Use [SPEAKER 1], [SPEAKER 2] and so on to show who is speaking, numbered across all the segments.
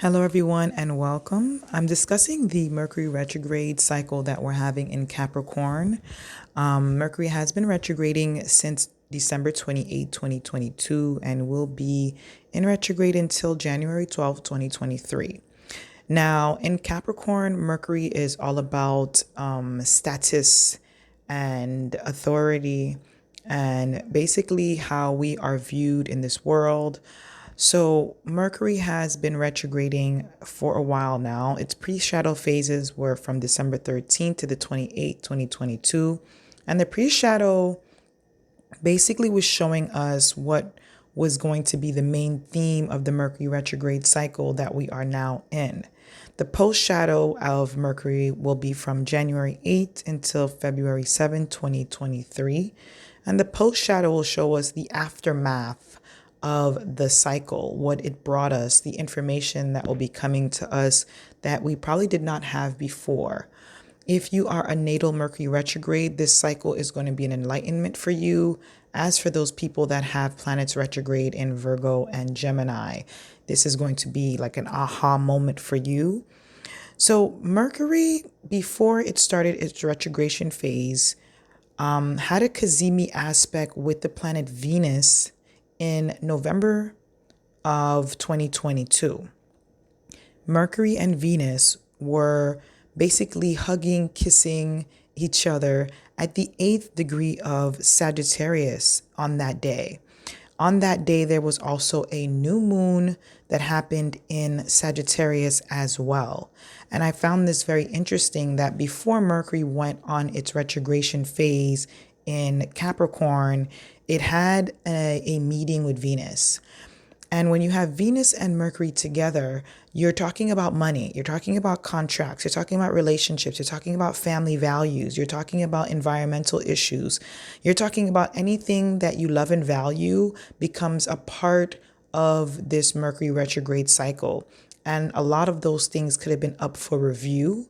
[SPEAKER 1] Hello, everyone, and welcome. I'm discussing the Mercury retrograde cycle that we're having in Capricorn. Mercury has been retrograding since December 28, 2022, and will be in retrograde until January 12, 2023. Now, in Capricorn, Mercury is all about status and authority and basically how we are viewed in this world. So, Mercury has been retrograding for a while now. Its pre shadow phases were from December 13th to the 28th, 2022. And the pre shadow basically was showing us what was going to be the main theme of the Mercury retrograde cycle that we are now in. The post shadow of Mercury will be from January 8th until February 7th, 2023. And the post shadow will show us the aftermath of the cycle, what it brought us, the information that will be coming to us that we probably did not have before. If you are a natal Mercury retrograde, this cycle is going to be an enlightenment for you. As for those people that have planets retrograde in Virgo and Gemini, this is going to be like an aha moment for you. So Mercury, before it started its retrogradation phase, had a Cazimi aspect with the planet Venus in November of 2022. Mercury and Venus were basically hugging, kissing each other at the 8th degree of Sagittarius on that day. On that day, there was also a new moon that happened in Sagittarius as well. And I found this very interesting that before Mercury went on its retrogradation phase in Capricorn, it had a meeting with Venus. And when you have Venus and Mercury together, you're talking about money, you're talking about contracts, you're talking about relationships, you're talking about family values, you're talking about environmental issues, you're talking about anything that you love and value becomes a part of this Mercury retrograde cycle. And a lot of those things could have been up for review.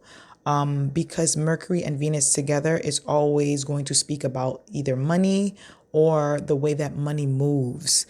[SPEAKER 1] Because Mercury and Venus together is always going to speak about either money or the way that money moves.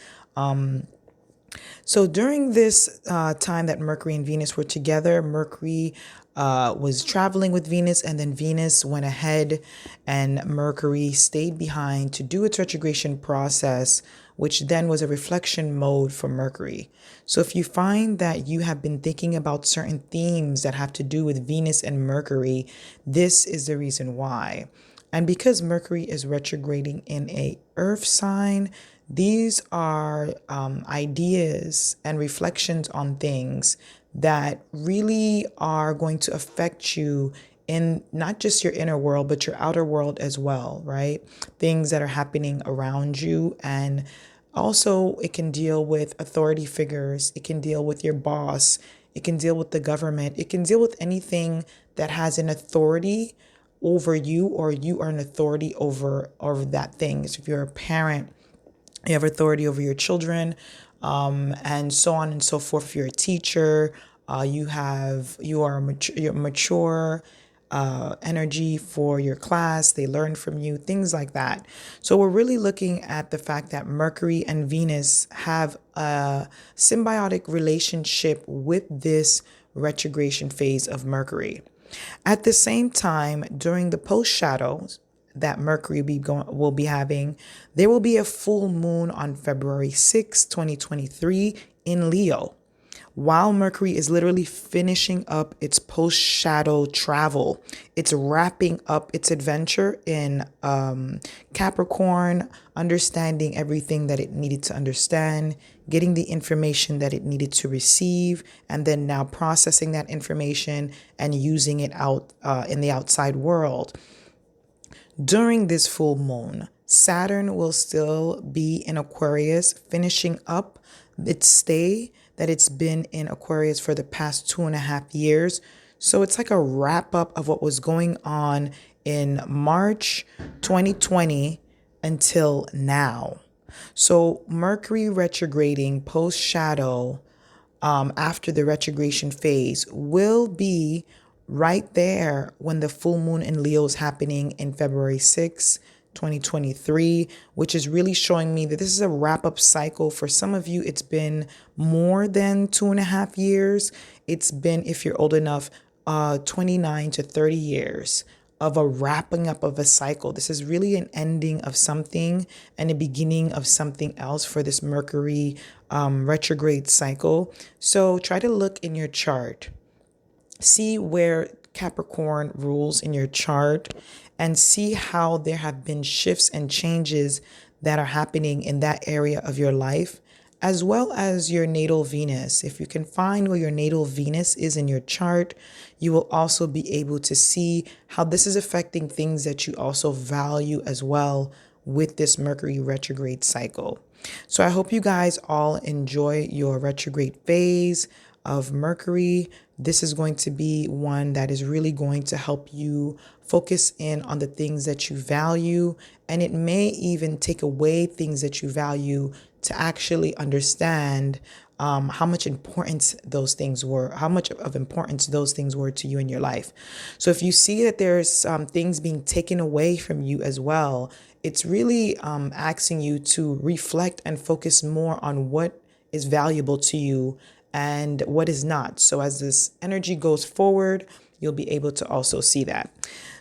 [SPEAKER 1] So during this time that Mercury and Venus were together, Mercury was traveling with Venus, and then Venus went ahead and Mercury stayed behind to do its retrogradation process, which then was a reflection mode for Mercury. So if you find that you have been thinking about certain themes that have to do with Venus and Mercury, this is the reason why. And because Mercury is retrograding in a earth sign, these are ideas and reflections on things that really are going to affect you in not just your inner world, but your outer world as well, right? Things that are happening around you. And also, it can deal with authority figures, it can deal with your boss, it can deal with the government, it can deal with anything that has an authority over you, or you are an authority over that thing. So if you're a parent, you have authority over your children, and so on and so forth. If you're a teacher, you are you're mature energy for your class. They learn from you, things like that. So we're really looking at the fact that Mercury and Venus have a symbiotic relationship with this retrogradation phase of Mercury. At the same time, during the post shadows that Mercury will be having, there will be a full moon on February 6, 2023 in Leo. While Mercury is literally finishing up its post-shadow travel, it's wrapping up its adventure in Capricorn, understanding everything that it needed to understand, getting the information that it needed to receive, and then now processing that information and using it out in the outside world. During this full moon, Saturn will still be in Aquarius, finishing up its stay that it's been in Aquarius for the past 2.5 years. So it's like a wrap up of what was going on in March 2020 until now. So Mercury retrograding post shadow after the retrogradation phase will be right there when the full moon in Leo is happening in February 6th 2023, which is really showing me that this is a wrap-up cycle. For some of you, it's been more than 2.5 years. It's been, if you're old enough, 29 to 30 years of a wrapping up of a cycle. This is really an ending of something and a beginning of something else for this Mercury retrograde cycle. So try to look in your chart, see where Capricorn rules in your chart, and see how there have been shifts and changes that are happening in that area of your life, as well as your natal Venus. If you can find where your natal Venus is in your chart, you will also be able to see how this is affecting things that you also value as well with this Mercury retrograde cycle. So I hope you guys all enjoy your retrograde phase of Mercury. This is going to be one that is really going to help you focus in on the things that you value, and it may even take away things that you value to actually understand how much importance those things were, how much of importance those things were to you in your life. So if you see that there's things being taken away from you as well, it's really asking you to reflect and focus more on what is valuable to you and what is not. So as this energy goes forward, you'll be able to also see that.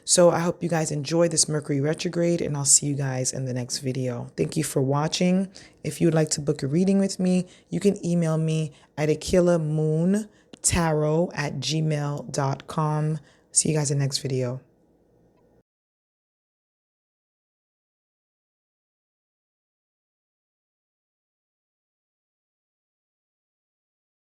[SPEAKER 1] So I hope you guys enjoy this Mercury retrograde, and I'll see you guys in the next video. Thank you for watching. If you would like to book a reading with me, you can email me at aquilamoontarot@gmail.com. See you guys in the next video.